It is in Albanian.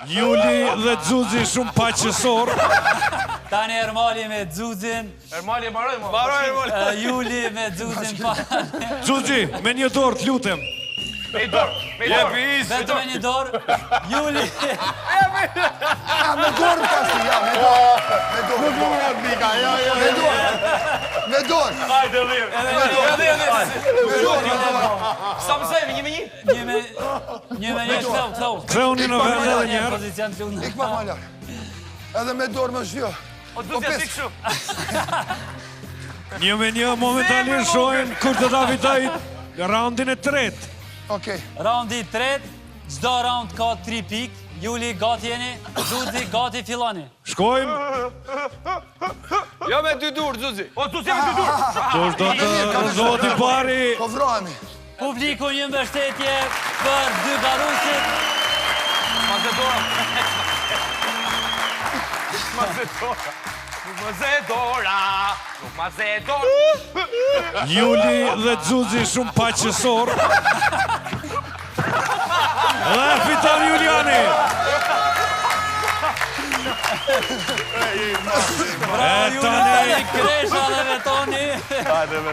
Juli dhe Xuxi shumë paqësor. Tani Ermali me Xuzin. Ermali e mbaroj, mo. Mbaroj, Ermali. Juli me Xuzin pa. Xuxi, me një dorë, t'lutem. Me dorë, me dorë. Vetëm me një dorë. Juli. Me dorë pasi, ja, me dorë. Me dorë. Me dorë. Hajde, lirë. Me dorë. Sa më sejmë, një me një? Një me një, këthau. Ktheuni në vend edhe një herë. Pozicion të luna. Ik pak ma larë. Edhe me dorë më shjo. O du t'ja tik shumë. Një me një momentalisht shohin kur të Davidajt raundin e tretë. Okej. Raundi i tretë, çdo raund ka 3 pikë. Juli, gati jeni. Xuzi, gati filloni. Shkojmë, Jo me dy dur, Xuzi. O, Xuzi me dy dur. kush do të rëzohet i pari. Po vrohemi. Publiku një mbështetje për dy garusit. Ma zë dora. Ma zë dora. Nuk ma zë dora. Nuk ma zë dora. Juli dhe Xuxi shumë paqësor. Dhe fiton Juliani. Bravo, Juliani, kresha dhe vetoni.